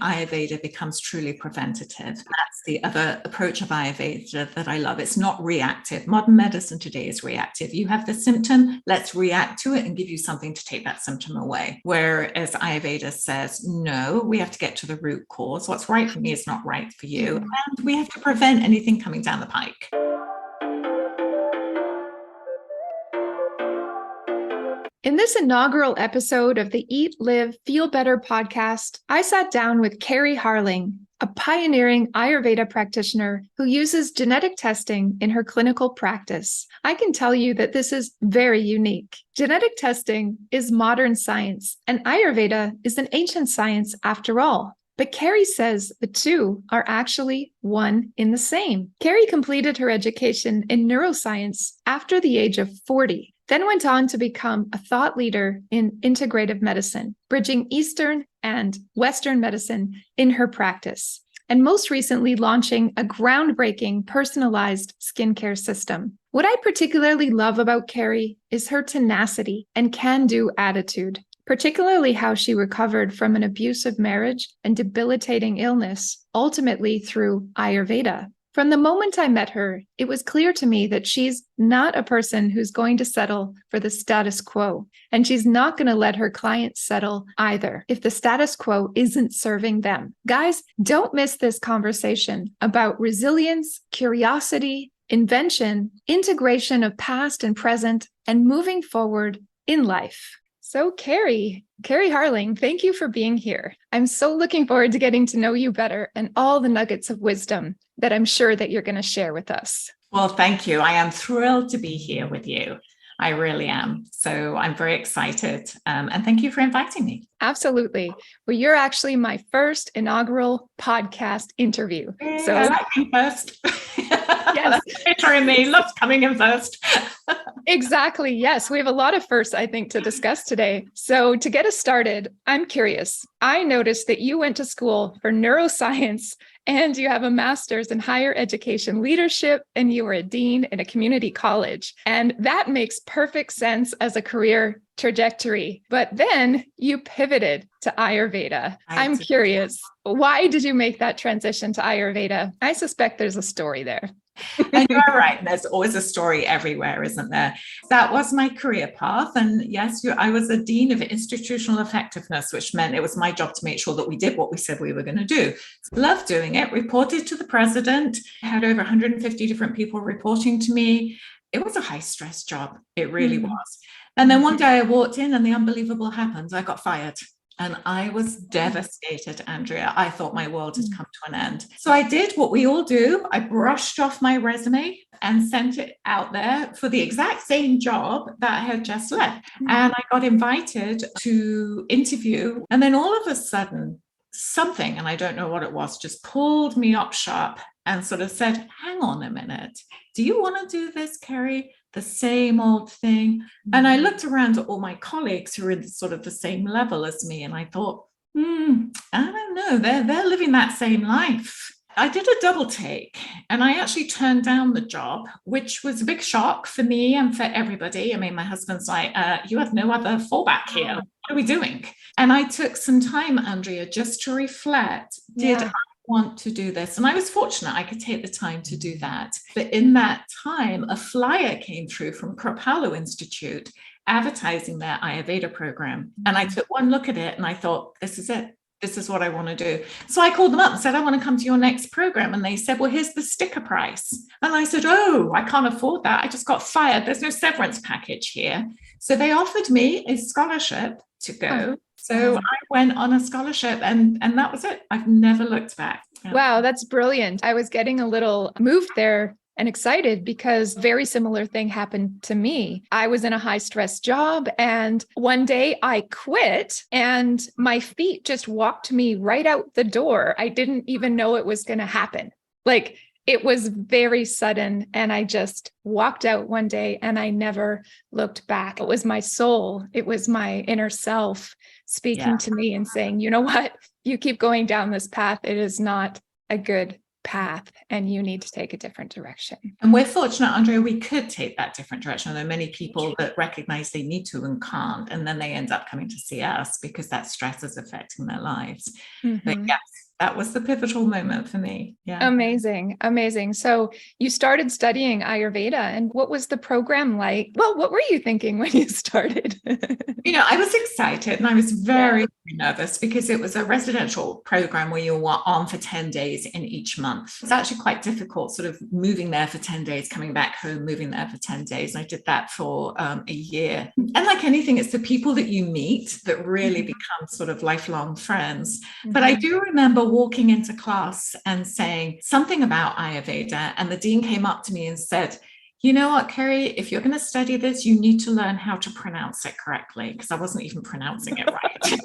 Ayurveda becomes truly preventative. That's the other approach of Ayurveda that I love. It's not reactive. Modern medicine today is reactive. You have the symptom, let's react to it and give you something to take that symptom away. Whereas Ayurveda says, no, we have to get to the root cause. What's right for me is not right for you. And we have to prevent anything coming down the pike. In this inaugural episode of the Eat, Live, Feel Better podcast, I sat down with Kerry Harling, a pioneering Ayurveda practitioner who uses genetic testing in her clinical practice. I can tell you that this is very unique. Genetic testing is modern science, and Ayurveda is an ancient science after all. But Kerry says the two are actually one in the same. Kerry completed her education in neuroscience after the age of 40. Then went on to become a thought leader in integrative medicine, bridging Eastern and Western medicine in her practice, and most recently launching a groundbreaking personalized skincare system. What I particularly love about Kerry is her tenacity and can-do attitude, particularly how she recovered from an abusive marriage and debilitating illness, ultimately through Ayurveda. From the moment I met her, it was clear to me that she's not a person who's going to settle for the status quo, and she's not going to let her clients settle either if the status quo isn't serving them. Guys, don't miss this conversation about resilience, curiosity, invention, integration of past and present, and moving forward in life. So Kerry Harling, thank you for being here. I'm so looking forward to getting to know you better and all the nuggets of wisdom that I'm sure that you're going to share with us. Well, thank you. I am thrilled to be here with you. I really am. So I'm very excited. And thank you for inviting me. Absolutely. Well, you're actually my first inaugural podcast interview. So I like being first. Yes. That's me. Loves coming in first. Exactly. Yes. We have a lot of firsts, I think, to discuss today. So to get us started, I'm curious. I noticed that you went to school for neuroscience and you have a master's in higher education leadership, and you were a dean in a community college. And that makes perfect sense as a career trajectory. But then you pivoted to Ayurveda. I'm curious, why did you make that transition to Ayurveda? I suspect there's a story there. And you're right. There's always a story everywhere, isn't there? That was my career path. And yes, I was a dean of institutional effectiveness, which meant it was my job to make sure that we did what we said we were going to do. Loved doing it, reported to the president, had over 150 different people reporting to me. It was a high stress job. It really was. And then one day I walked in and the unbelievable happened. I got fired. And I was devastated, Andrea. I thought my world had come to an end. So I did what we all do. I brushed off my resume and sent it out there for the exact same job that I had just left. And I got invited to interview. And then all of a sudden, something, and I don't know what it was, just pulled me up sharp and sort of said, hang on a minute. Do you want to do this, Kerry? The same old thing. And I looked around at all my colleagues who were in sort of the same level as me. And I thought, I don't know, they're living that same life. I did a double take and I actually turned down the job, which was a big shock for me and for everybody. I mean, my husband's like, you have no other fallback here. What are we doing? And I took some time, Andrea, just to reflect. Did I want to do this? And I was fortunate I could take the time to do that. But in that time, a flyer came through from Kripalu Institute advertising their Ayurveda program. And I took one look at it and I thought, this is it. This is what I want to do. So I called them up and said, I want to come to your next program. And they said, well, here's the sticker price. And I said, oh, I can't afford that. I just got fired. There's no severance package here. So they offered me a scholarship to go. So I went on a scholarship and that was it. I've never looked back. Wow, that's brilliant. I was getting a little moved there and excited because very similar thing happened to me. I was in a high stress job and one day I quit and my feet just walked me right out the door. I didn't even know it was going to happen. Like it was very sudden and I just walked out one day and I never looked back. It was my soul. It was my inner self speaking to me and saying, you know what, you keep going down this path. It is not a good path and you need to take a different direction. And we're fortunate, Andrea, we could take that different direction. There are many people that recognize they need to and can't, and then they end up coming to see us because that stress is affecting their lives. But yes, that was the pivotal moment for me. Yeah. Amazing. Amazing. So you started studying Ayurveda, and what was the program like? Well, what were you thinking when you started? I was excited and I was very nervous because it was a residential program where you were on for 10 days in each month. It's actually quite difficult sort of moving there for 10 days, coming back home, moving there for 10 days. I did that for a year. And like anything, it's the people that you meet that really become sort of lifelong friends. But I do remember walking into class and saying something about Ayurveda, and the dean came up to me and said, you know what, Kerry, if you're going to study this, you need to learn how to pronounce it correctly, because I wasn't even pronouncing it right.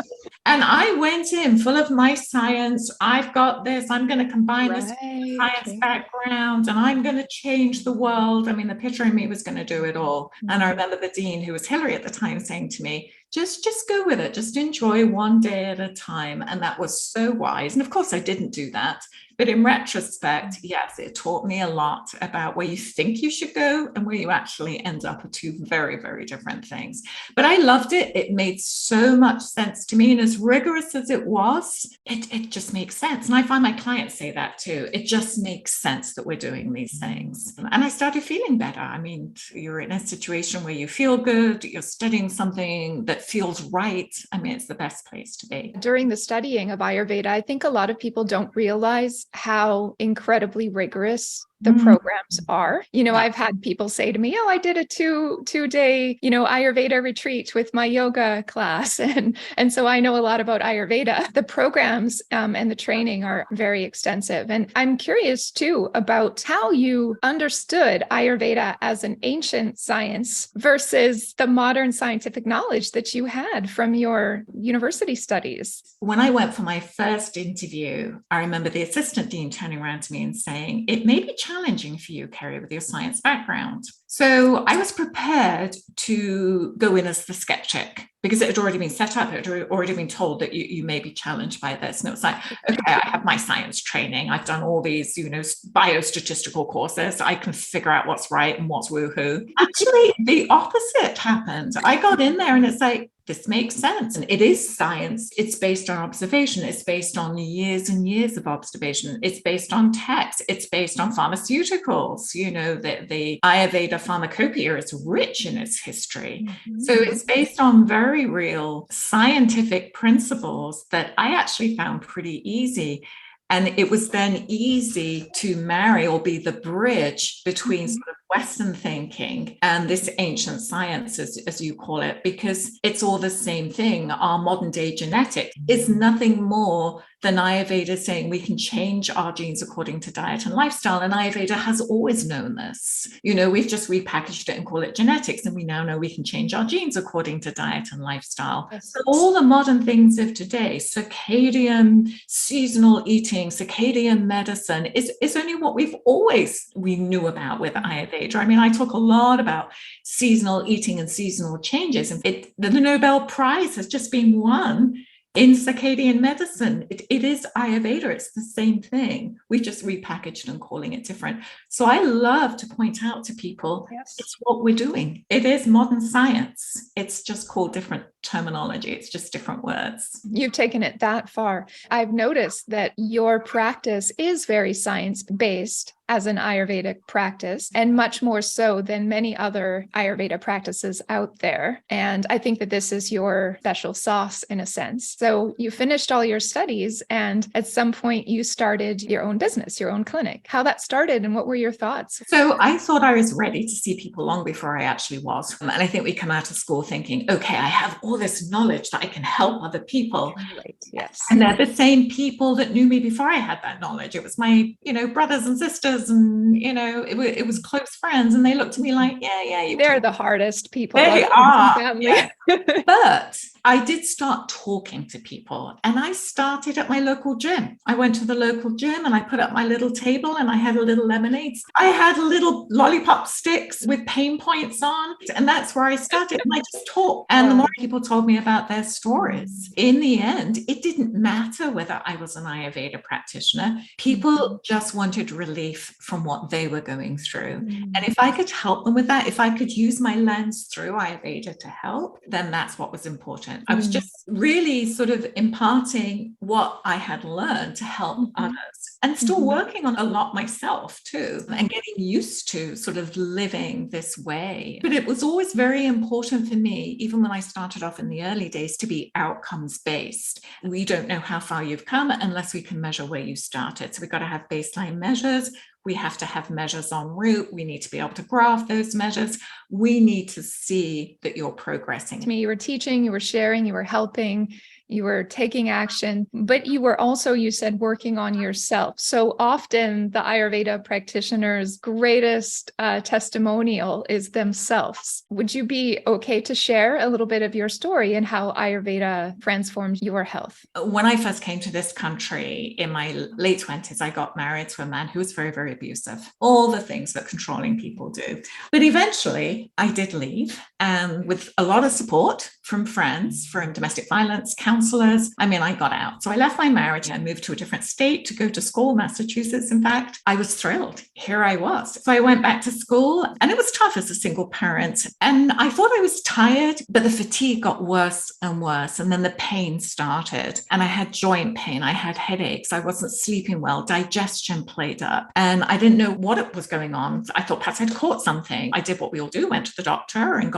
And I went in full of my science. I've got this. I'm going to combine this science background and I'm going to change the world. I mean, the picture in me was going to do it all. And I remember the dean, who was Hillary at the time, saying to me, just go with it. Just enjoy one day at a time. And that was so wise. And of course, I didn't do that. But in retrospect, yes, it taught me a lot about where you think you should go and where you actually end up are two very, very different things. But I loved it. It made so much sense to me. And as rigorous as it was, it just makes sense. And I find my clients say that too. It just makes sense that we're doing these things. And I started feeling better. I mean, you're in a situation where you feel good, you're studying something that feels right. I mean, it's the best place to be. During the studying of Ayurveda, I think a lot of people don't realize how incredibly rigorous the programs are. I've had people say to me, I did a two-day, Ayurveda retreat with my yoga class. And so I know a lot about Ayurveda. The programs and the training are very extensive. And I'm curious too about how you understood Ayurveda as an ancient science versus the modern scientific knowledge that you had from your university studies. When I went for my first interview, I remember the assistant dean turning around to me and saying, it may be challenging for you, Kerry, with your science background. So I was prepared to go in as the skeptic because it had already been set up. It had already been told that you may be challenged by this. And it was like, okay, I have my science training. I've done all these, biostatistical courses. I can figure out what's right and what's woohoo. Actually, the opposite happened. I got in there and it's like, this makes sense. And it is science. It's based on observation. It's based on years and years of observation. It's based on text. It's based on pharmaceuticals. The Ayurveda pharmacopoeia is rich in its history. So it's based on very real scientific principles that I actually found pretty easy. And it was then easy to marry or be the bridge between sort of Western thinking and this ancient science, as you call it, because it's all the same thing. Our modern day genetic is nothing more than Ayurveda saying we can change our genes according to diet and lifestyle. And Ayurveda has always known this. We've just repackaged it and call it genetics. And we now know we can change our genes according to diet and lifestyle. So all the modern things of today, circadian, seasonal eating, circadian medicine is only what we knew about with Ayurveda. I mean, I talk a lot about seasonal eating and seasonal changes. And the Nobel Prize has just been won in circadian medicine. It is Ayurveda. It's the same thing. We've just repackaged and calling it different. So I love to point out to people, it's what we're doing. It is modern science. It's just called different terminology. It's just different words. You've taken it that far. I've noticed that your practice is very science-based as an Ayurvedic practice, and much more so than many other Ayurveda practices out there. And I think that this is your special sauce in a sense. So you finished all your studies, and at some point you started your own business, your own clinic. How that started and what were your thoughts? So I thought I was ready to see people long before I actually was. And I think we come out of school thinking, okay, I have all this knowledge that I can help other people. Right. Yes. And they're the same people that knew me before I had that knowledge. It was my, brothers and sisters, and it was close friends, and they looked at me like, they're the hardest people. They are. Yeah. But I did start talking to people, and I started at my local gym. I went to the local gym and I put up my little table and I had a little lemonade. I had little lollipop sticks with pain points on, and that's where I started. And I just talked. And the more people told me about their stories, in the end, it didn't matter whether I was an Ayurveda practitioner. People just wanted relief from what they were going through. And if I could help them with that, if I could use my lens through Ayurveda to help, then that's what was important. I was just really sort of imparting what I had learned to help others, and still working on a lot myself too, and getting used to sort of living this way. But it was always very important for me, even when I started off in the early days, to be outcomes based. We don't know how far you've come unless we can measure where you started. So we've got to have baseline measures. We have to have measures en route. We need to be able to graph those measures. We need to see that you're progressing. You were teaching, you were sharing, you were helping, you were taking action, but you were also, you said, working on yourself. So often the Ayurveda practitioner's greatest testimonial is themselves. Would you be okay to share a little bit of your story and how Ayurveda transformed your health? When I first came to this country in my late 20s, I got married to a man who was very, very abusive. All the things that controlling people do. But eventually I did leave, and with a lot of support from friends, from domestic violence counselors, I got out. So I left my marriage and moved to a different state to go to school, Massachusetts. In fact, I was thrilled. Here I was. So I went back to school, and it was tough as a single parent. And I thought I was tired, but the fatigue got worse and worse. And then the pain started, and I had joint pain. I had headaches. I wasn't sleeping well. Digestion played up, and I didn't know what was going on. I thought perhaps I'd caught something. I did what we all do, went to the doctor and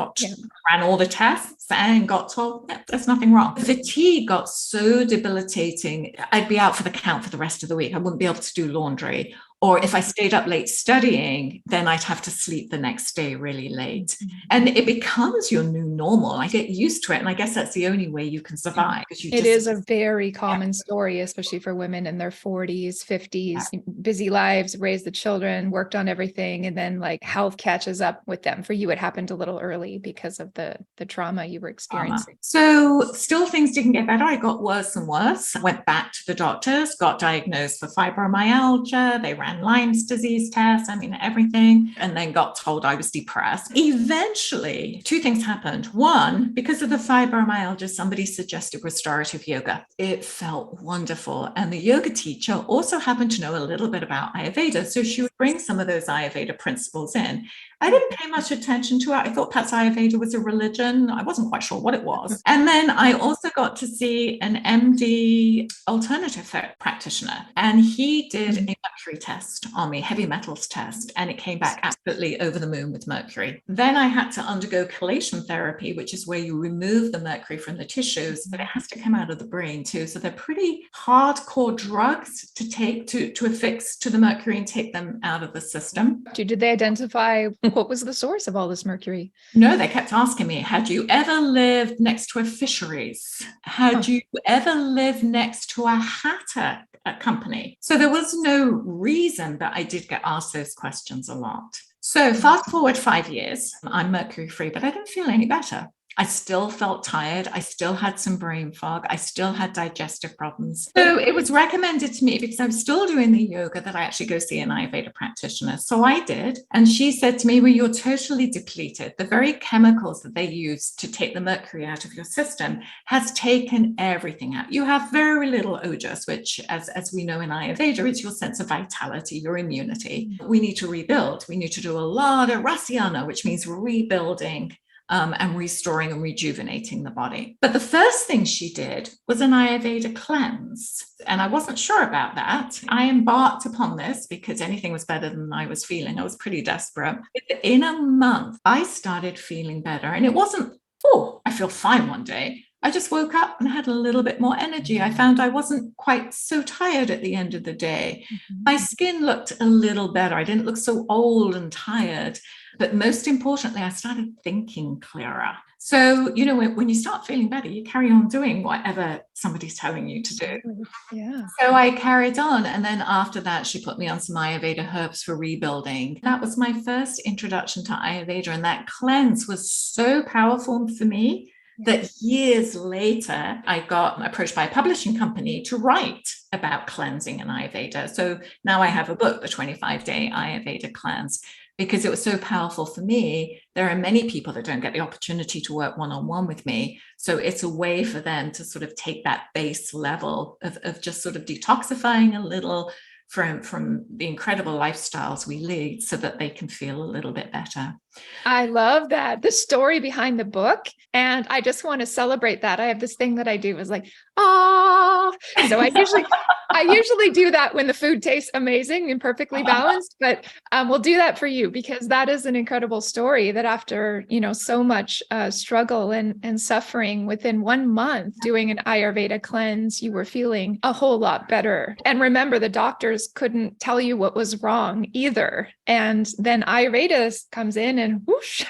ran all the tests and got told, there's nothing wrong. The fatigue got so debilitating. I'd be out for the count for the rest of the week. I wouldn't be able to do laundry. Or if I stayed up late studying, then I'd have to sleep the next day really late. And it becomes your new normal. I get used to it. And I guess that's the only way you can survive. It is a very common story, especially for women in their 40s, 50s, busy lives, raised the children, worked on everything. And then health catches up with them. For you, it happened a little early because of the trauma you were experiencing. So still things didn't get better. I got worse and worse. I went back to the doctors, got diagnosed for fibromyalgia. They ran Lyme's disease tests, everything, and then got told I was depressed. Eventually, two things happened. One, because of the fibromyalgia, somebody suggested restorative yoga. It felt wonderful. And the yoga teacher also happened to know a little bit about Ayurveda. So she would bring some of those Ayurveda principles in. I didn't pay much attention to it. I thought perhaps Ayurveda was a religion. I wasn't quite sure what it was. And then I also got to see an MD alternative practitioner, and he did a mercury test on me, heavy metals test, and it came back absolutely over the moon with mercury. Then I had to undergo chelation therapy, which is where you remove the mercury from the tissues, but it has to come out of the brain too. So they're pretty hardcore drugs to take to affix to the mercury and take them out of the system. Did they identify what was the source of all this mercury? No, they kept asking me, had you ever lived next to a fisheries? Had you ever lived next to a hatter company? So there was no reason, but I did get asked those questions a lot. So fast forward 5 years, I'm mercury free, but I didn't feel any better. I still felt tired. I still had some brain fog. I still had digestive problems. So it was recommended to me, because I was still doing the yoga, that I actually go see an Ayurveda practitioner. So I did. And she said to me, well, you're totally depleted. The very chemicals that they use to take the mercury out of your system has taken everything out. You have very little ojas, which as we know in Ayurveda, it's your sense of vitality, your immunity. We need to rebuild. We need to do a lot of rasyana, which means rebuilding and restoring and rejuvenating the body. But the first thing she did was an Ayurveda cleanse. And I wasn't sure about that. I embarked upon this because anything was better than I was feeling. I was pretty desperate. In a month, I started feeling better. And it wasn't, I feel fine one day. I just woke up and had a little bit more energy. I found I wasn't quite so tired at the end of the day. My skin looked a little better. I didn't look so old and tired. But most importantly, I started thinking clearer. So, when you start feeling better, you carry on doing whatever somebody's telling you to do. Yeah. So I carried on. And then after that, she put me on some Ayurveda herbs for rebuilding. That was my first introduction to Ayurveda. And that cleanse was so powerful for me that years later, I got approached by a publishing company to write about cleansing and Ayurveda. So now I have a book, The 25-Day Ayurveda Cleanse, because it was so powerful for me. There are many people that don't get the opportunity to work one-on-one with me. So it's a way for them to sort of take that base level of just sort of detoxifying a little from the incredible lifestyles we lead so that they can feel a little bit better. I love that. The story behind the book. And I just want to celebrate that. I have this thing that I do is like, ah. So I usually do that when the food tastes amazing and perfectly balanced, but we'll do that for you because that is an incredible story that after, so much struggle and suffering within 1 month doing an Ayurveda cleanse, you were feeling a whole lot better. And remember, the doctors couldn't tell you what was wrong either. And then Ayurveda comes in and whoosh,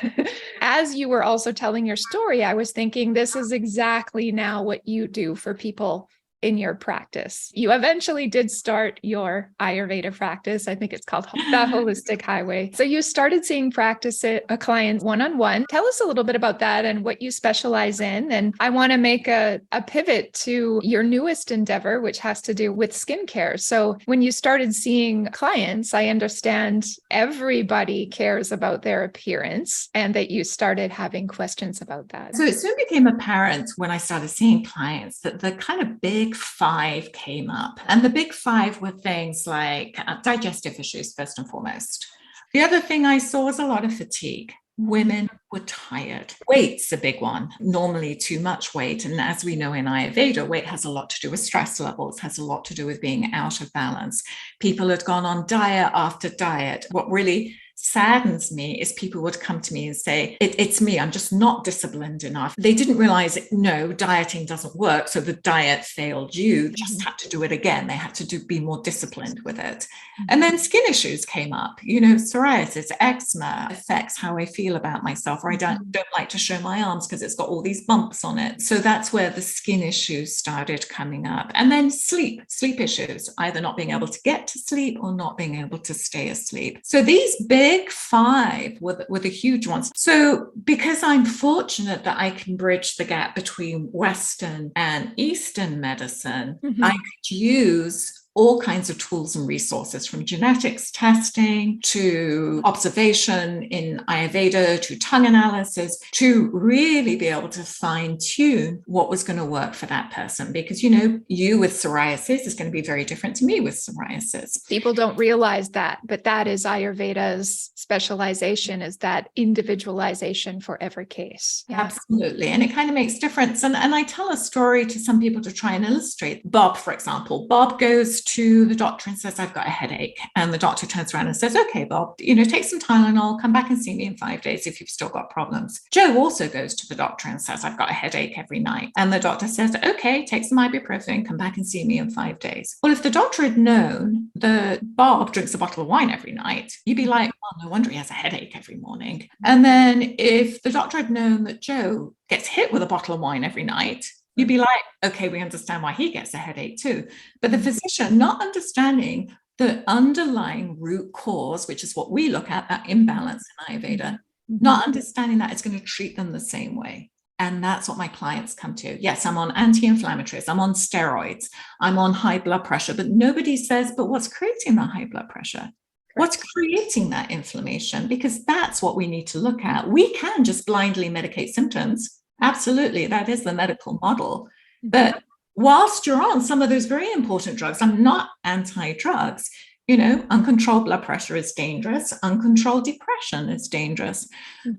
as you were also telling your story, I was thinking this is exactly now what you do for people in your practice. You eventually did start your Ayurveda practice. I think it's called the Holistic Highway. So you started seeing a client one-on-one. Tell us a little bit about that and what you specialize in. And I want to make a pivot to your newest endeavor, which has to do with skincare. So when you started seeing clients, I understand everybody cares about their appearance and that you started having questions about that. So it soon became apparent when I started seeing clients that the kind of big five came up. And the big five were things like digestive issues, first and foremost. The other thing I saw was a lot of fatigue. Women were tired. Weight's a big one, normally too much weight. And as we know in Ayurveda, weight has a lot to do with stress levels, has a lot to do with being out of balance. People had gone on diet after diet. What really saddens me is people would come to me and say, it's me, I'm just not disciplined enough. They didn't realize, no, dieting doesn't work. So the diet failed you, just had to do it again. They had to be more disciplined with it. And then skin issues came up, psoriasis, eczema affects how I feel about myself, or I don't like to show my arms because it's got all these bumps on it. So that's where the skin issues started coming up. And then sleep issues, either not being able to get to sleep or not being able to stay asleep. So these big five were the huge ones. So because I'm fortunate that I can bridge the gap between Western and Eastern medicine, I could use all kinds of tools and resources, from genetics testing to observation in Ayurveda to tongue analysis, to really be able to fine tune what was going to work for that person. Because, you with psoriasis is going to be very different to me with psoriasis. People don't realize that, but that is Ayurveda's specialization, is that individualization for every case. Yeah. Absolutely. And it kind of makes difference. And I tell a story to some people to try and illustrate. Bob, for example, Bob goes to the doctor and says, I've got a headache. And the doctor turns around and says, okay, Bob, take some Tylenol, come back and see me in 5 days if you've still got problems. Joe also goes to the doctor and says, I've got a headache every night. And the doctor says, okay, take some ibuprofen, come back and see me in 5 days. Well, if the doctor had known that Bob drinks a bottle of wine every night, you'd be like, well, no wonder he has a headache every morning. And then if the doctor had known that Joe gets hit with a bottle of wine every night, you'd be like, okay, we understand why he gets a headache too. But the physician, not understanding the underlying root cause, which is what we look at, that imbalance in Ayurveda, not understanding that, it's going to treat them the same way. And that's what my clients come to. Yes, I'm on anti-inflammatories, I'm on steroids, I'm on high blood pressure, but nobody says, but what's creating the high blood pressure? What's creating that inflammation? Because that's what we need to look at. We can just blindly medicate symptoms. Absolutely, that is the medical model. But whilst you're on some of those very important drugs, I'm not anti-drugs. Uncontrolled blood pressure is dangerous. Uncontrolled depression is dangerous.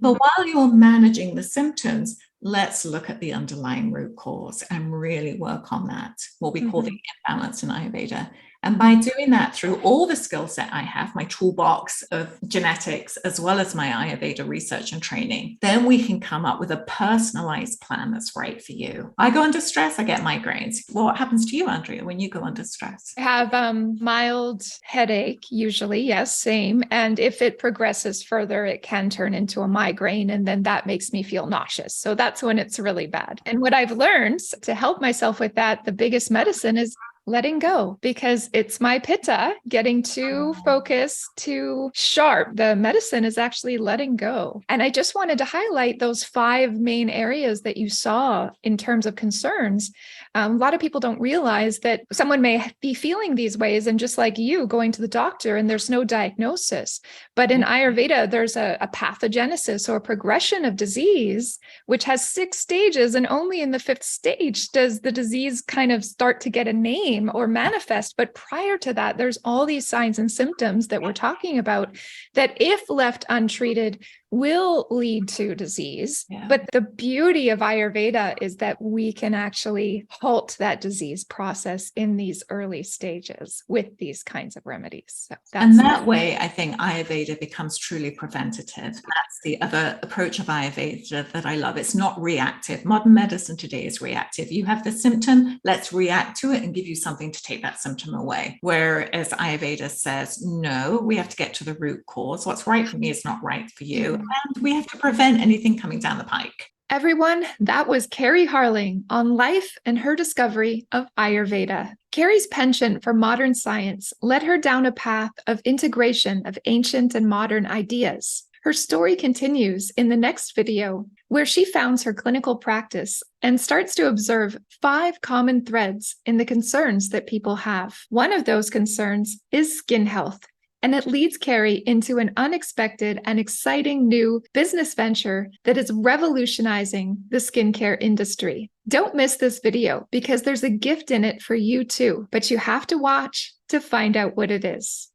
But while you're managing the symptoms, let's look at the underlying root cause and really work on that, what we call the imbalance in Ayurveda. And by doing that through all the skill set I have, my toolbox of genetics, as well as my Ayurveda research and training, then we can come up with a personalized plan that's right for you. I go under stress, I get migraines. Well, what happens to you, Andrea, when you go under stress? I have mild headache, usually. Yes, same. And if it progresses further, it can turn into a migraine. And then that makes me feel nauseous. So that's when it's really bad. And what I've learned to help myself with that, the biggest medicine is letting go, because it's my pitta getting too focused, too sharp. The medicine is actually letting go. And I just wanted to highlight those 5 main areas that you saw in terms of concerns. A lot of people don't realize that someone may be feeling these ways, and just like you, going to the doctor and there's no diagnosis. But in Ayurveda, there's a pathogenesis or progression of disease, which has 6 stages. And only in the 5th stage does the disease kind of start to get a name or manifest. But prior to that, there's all these signs and symptoms that we're talking about that, if left untreated, will lead to disease. But the beauty of Ayurveda is that we can actually halt that disease process in these early stages with these kinds of remedies. So and that way, I think Ayurveda becomes truly preventative. That's the other approach of Ayurveda that I love. It's not reactive. Modern medicine today is reactive. You have the symptom, let's react to it and give you something to take that symptom away. Whereas Ayurveda says, no, we have to get to the root cause. What's right for me is not right for you. And we have to prevent anything coming down the pike. Everyone, that was Kerry Harling on life and her discovery of Ayurveda. Kerry's penchant for modern science led her down a path of integration of ancient and modern ideas. Her story continues in the next video, where she founds her clinical practice and starts to observe 5 common threads in the concerns that people have. One of those concerns is skin health. And it leads Kerry into an unexpected and exciting new business venture that is revolutionizing the skincare industry. Don't miss this video, because there's a gift in it for you too, but you have to watch to find out what it is.